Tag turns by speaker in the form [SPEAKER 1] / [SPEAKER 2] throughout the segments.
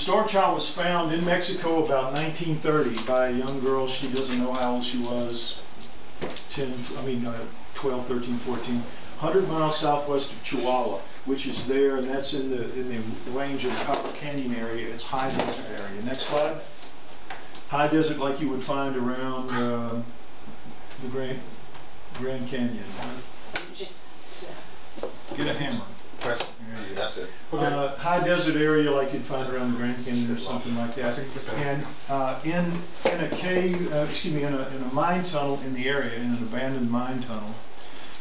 [SPEAKER 1] Starchild was found in Mexico about 1930 by a young girl. She doesn't know how old she was, 12, 13, 14, 100 miles southwest of Chihuahua, which is there, and that's in the range of the Copper Canyon area. It's high desert area. Next slide. High desert like you would find around the Grand Canyon.
[SPEAKER 2] Just
[SPEAKER 1] get a hammer.
[SPEAKER 3] Press. That's it.
[SPEAKER 1] Okay. High desert area like you'd find around the Grand Canyon or something like that. And in a cave, in a mine tunnel in the area, in an abandoned mine tunnel,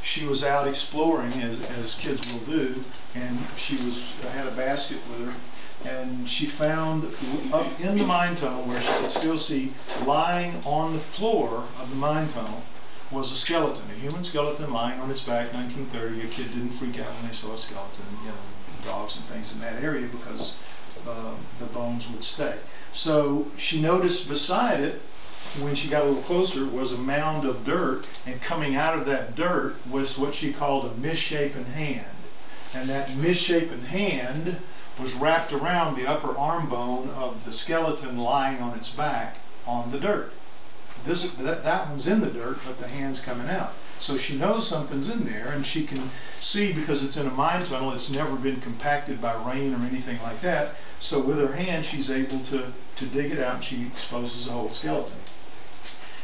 [SPEAKER 1] she was out exploring as kids will do, and she had a basket with her, and she found up in the mine tunnel where she could still see lying on the floor of the mine tunnel was a skeleton, a human skeleton lying on its back. 1930. A kid didn't freak out when they saw a skeleton. Dogs and things in that area because the bones would stay. So she noticed beside it, when she got a little closer, was a mound of dirt, and coming out of that dirt was what she called a misshapen hand. And that misshapen hand was wrapped around the upper arm bone of the skeleton lying on its back on the dirt. That one's in the dirt, but the hand's coming out. So she knows something's in there, and she can see, because it's in a mine tunnel, it's never been compacted by rain or anything like that. So with her hand, she's able to dig it out, and she exposes the whole skeleton.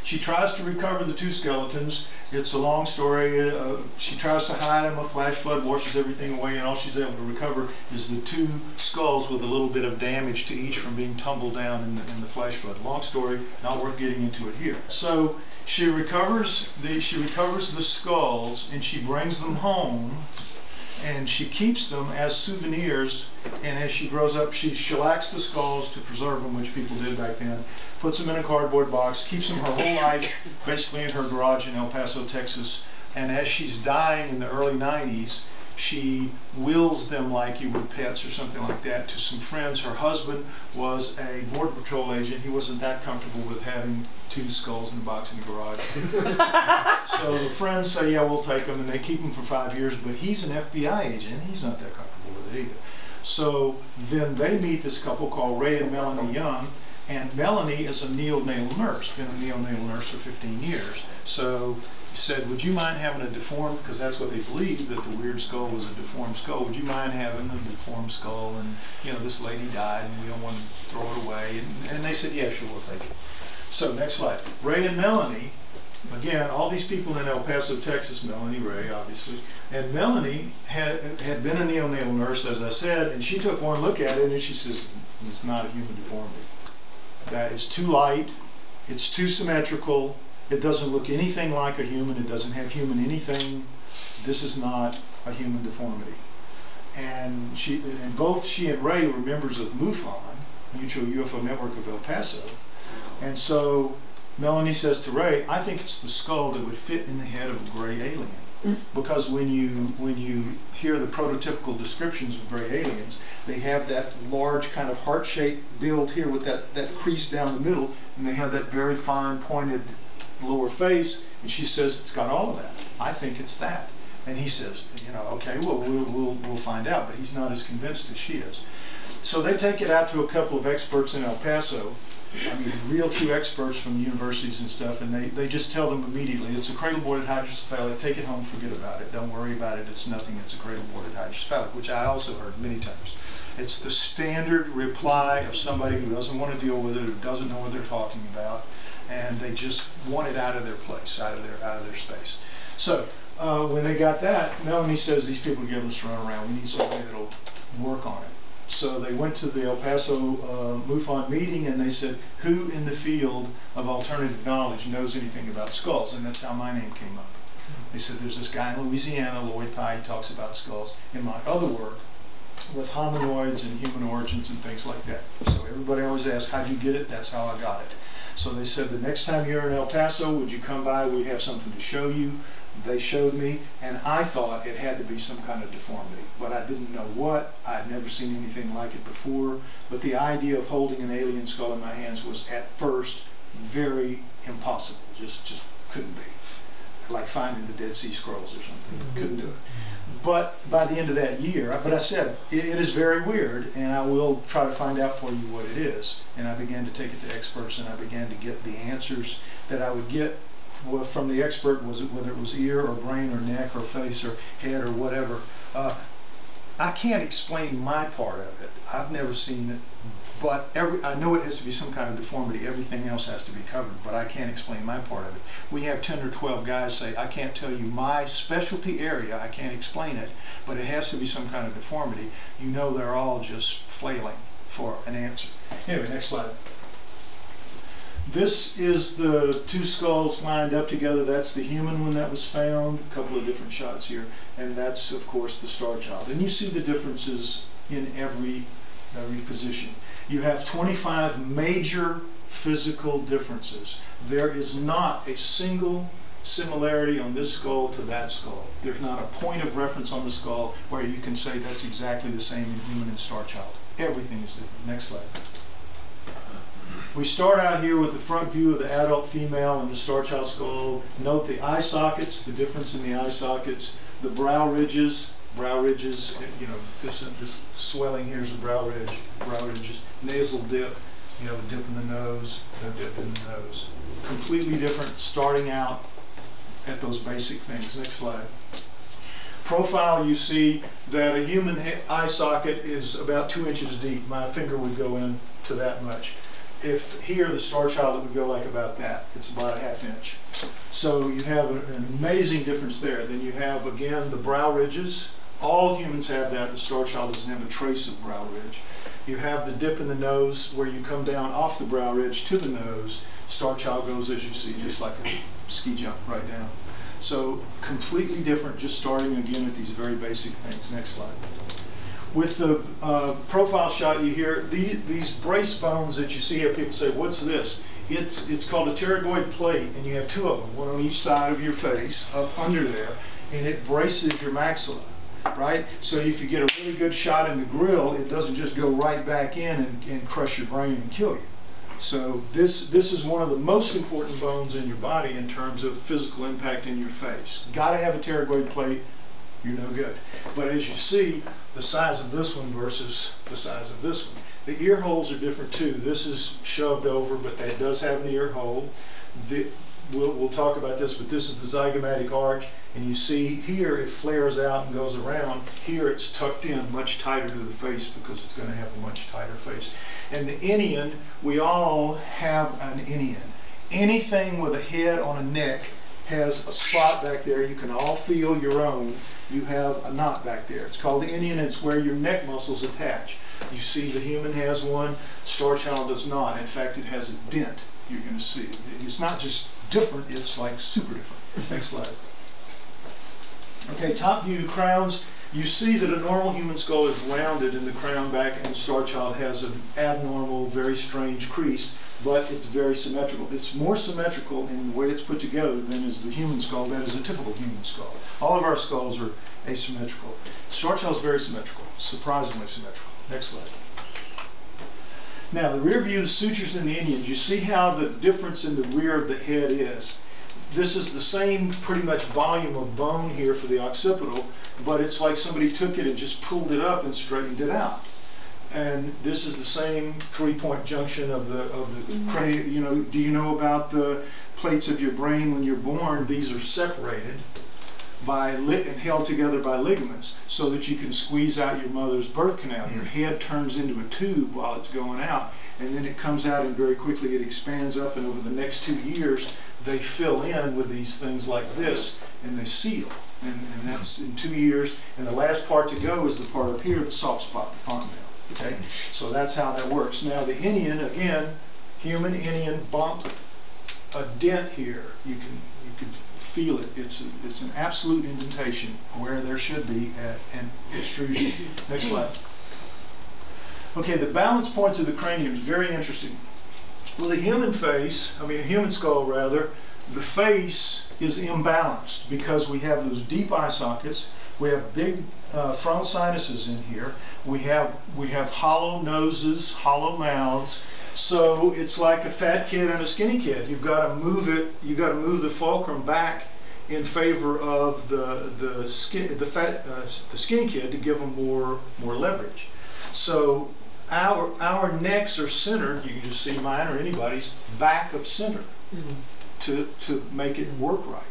[SPEAKER 1] She tries to recover the two skeletons. It's a long story. She tries to hide them. A flash flood washes everything away, and all she's able to recover is the two skulls with a little bit of damage to each from being tumbled down in the flash flood. Long story, not worth getting into it here. So she recovers the skulls, and she brings them home, and she keeps them as souvenirs. And as she grows up, she shellacks the skulls to preserve them, which people did back then. Puts them in a cardboard box, keeps them her whole life, basically in her garage in El Paso, Texas. And as she's dying in the early 90s, she wills them like you would pets or something like that to some friends. Her husband was a Border Patrol agent. He wasn't that comfortable with having two skulls in a box in the garage. So the friends say, yeah, we'll take them, and they keep them for 5 years, but he's an FBI agent, and he's not that comfortable with it either. So then they meet this couple called Ray and Melanie Young, and Melanie is a neonatal nurse, been a neonatal nurse for 15 years. So he said, would you mind having a deformed, because that's what they believed, that the weird skull was a deformed skull. Would you mind having a deformed skull? And, this lady died, and we don't want to throw it away. And they said, yeah, sure, we'll take it. So next slide. Ray and Melanie, again, all these people in El Paso, Texas, Melanie, Ray, obviously. And Melanie had been a neonatal nurse, as I said, and she took one look at it, and she says, it's not a human deformity. That is too light, it's too symmetrical, it doesn't look anything like a human, it doesn't have human anything. This is not a human deformity. And both she and Ray were members of MUFON, Mutual UFO Network of El Paso. And so Melanie says to Ray, I think it's the skull that would fit in the head of a gray alien. Because when you hear the prototypical descriptions of gray aliens, they have that large kind of heart-shaped build here with that crease down the middle, and they have that very fine pointed lower face, and she says it's got all of that. I think it's that. And he says, okay, well, we'll find out, but he's not as convinced as she is. So they take it out to a couple of experts in El Paso, real true experts from universities and stuff, and they just tell them immediately, it's a cradle-boarded hydrocephalic, take it home, forget about it, don't worry about it, it's nothing, it's a cradle-boarded hydrocephalic, which I also heard many times. It's the standard reply of somebody who doesn't want to deal with it, who doesn't know what they're talking about, and they just want it out of their place, out of their space. So when they got that, Melanie says these people are giving us a run around, we need somebody that'll work on it. So they went to the El Paso MUFON meeting, and they said, who in the field of alternative knowledge knows anything about skulls? And that's how my name came up. They said, there's this guy in Louisiana, Lloyd Pye, he talks about skulls. In my other work, with hominoids and human origins and things like that. So everybody always asks, how'd you get it? That's how I got it. So they said, the next time you're in El Paso, would you come by? We have something to show you. They showed me, and I thought it had to be some kind of deformity, but I didn't know what. I'd never seen anything like it before, but the idea of holding an alien skull in my hands was at first very impossible, just couldn't be. like finding the Dead Sea Scrolls or something. Couldn't do it. But by the end of that year, but I said, it is very weird, and I will try to find out for you what it is. And I began to take it to experts, and I began to get the answers that I would get from the expert, whether it was ear or brain or neck or face or head or whatever. I can't explain my part of it. I've never seen it, but I know it has to be some kind of deformity. Everything else has to be covered, but I can't explain my part of it. We have 10 or 12 guys say, I can't tell you my specialty area, I can't explain it, but it has to be some kind of deformity. You know they're all just flailing for an answer. Anyway, next slide. This is the two skulls lined up together. That's the human one that was found. A couple of different shots here. And that's, of course, the Starchild. And you see the differences in every position. You have 25 major physical differences. There is not a single similarity on this skull to that skull. There's not a point of reference on the skull where you can say that's exactly the same in human and Starchild. Everything is different. Next slide. We start out here with the front view of the adult female and the Starchild skull. Note the eye sockets, the difference in the eye sockets, the brow ridges, you know, this swelling here is a brow ridges, nasal dip, you have a dip in the nose, no dip in the nose. Completely different starting out at those basic things. Next slide. Profile, you see that a human eye socket is about 2 inches deep. My finger would go in to that much. If here, the Starchild, it would go like about that. It's about a ½ inch. So you have an amazing difference there. Then you have, again, the brow ridges. All humans have that. The Starchild doesn't have a trace of brow ridge. You have the dip in the nose where you come down off the brow ridge to the nose. Starchild goes, as you see, just like a ski jump right down. So completely different, just starting again at these very basic things. Next slide. With the profile shot, you hear these brace bones that you see here. People say, what's this? It's called a pterygoid plate, and you have 2 of them, one on each side of your face, up under there, and it braces your maxilla, right? So if you get a really good shot in the grill, it doesn't just go right back in and crush your brain and kill you. So this is one of the most important bones in your body in terms of physical impact in your face. Got to have a pterygoid plate. You're no good. But as you see, the size of this one versus the size of this one. The ear holes are different too. This is shoved over, but it does have an ear hole. We'll talk about this, but this is the zygomatic arch, and you see here it flares out and goes around. Here it's tucked in much tighter to the face because it's going to have a much tighter face. And the inion, we all have an inion. Anything with a head on a neck has a spot back there. You can all feel your own. You have a knot back there. It's called the inion. It's where your neck muscles attach. You see the human has one, Starchild does not. In fact, it has a dent. You're going to see. It's not just different, it's like super different. Next slide. Okay, top view crowns. You see that a normal human skull is rounded in the crown back, and Starchild has an abnormal, very strange crease, but it's very symmetrical. It's more symmetrical in the way it's put together than is the human skull. That is a typical human skull. All of our skulls are asymmetrical. Starchild is very symmetrical, surprisingly symmetrical. Next slide. Now, the rear view, the sutures in the Indians, you see how the difference in the rear of the head is. This is the same pretty much volume of bone here for the occipital, but it's like somebody took it and just pulled it up and straightened it out. And this is the same 3-point junction of the cranium. You know, do you know about the plates of your brain when you're born? These are separated by and held together by ligaments so that you can squeeze out your mother's birth canal. Your head turns into a tube while it's going out, and then it comes out, and very quickly it expands up, and over the next 2 years they fill in with these things like this, and they seal. And that's in 2 years. And the last part to go is the part up here, the soft spot, the fontanelle. Okay, so that's how that works. Now the Indian, again, human Indian bump, a dent here. You can feel it. It's an absolute indentation where there should be an extrusion. Next slide. Okay, the balance points of the cranium is very interesting. Well, the human face, a human skull rather, the face is imbalanced because we have those deep eye sockets. We have big frontal sinuses in here. We have hollow noses, hollow mouths. So it's like a fat kid and a skinny kid. You've got to move it. You've got to move the fulcrum back in favor of the skinny kid to give them more leverage. So our necks are centered. You can just see mine or anybody's back of center to make it work right.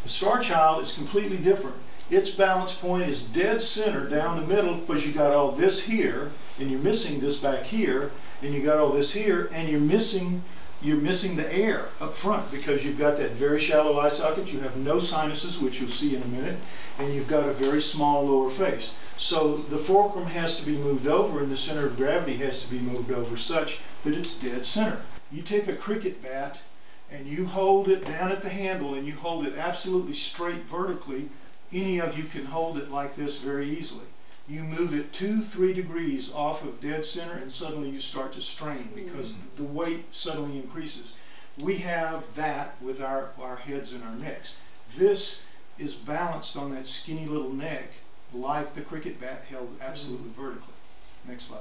[SPEAKER 1] The Starchild is completely different. Its balance point is dead center down the middle, because you got all this here, and you're missing this back here, and you got all this here, and you're missing the air up front, because you've got that very shallow eye socket, you have no sinuses, which you'll see in a minute, and you've got a very small lower face. So the fulcrum has to be moved over, and the center of gravity has to be moved over such that it's dead center. You take a cricket bat and you hold it down at the handle, and you hold it absolutely straight vertically. Any of you can hold it like this very easily. You move it 2-3 degrees off of dead center, and suddenly you start to strain, because the weight suddenly increases. We have that with our heads and our necks. This is balanced on that skinny little neck, like the cricket bat held absolutely vertically. Next slide.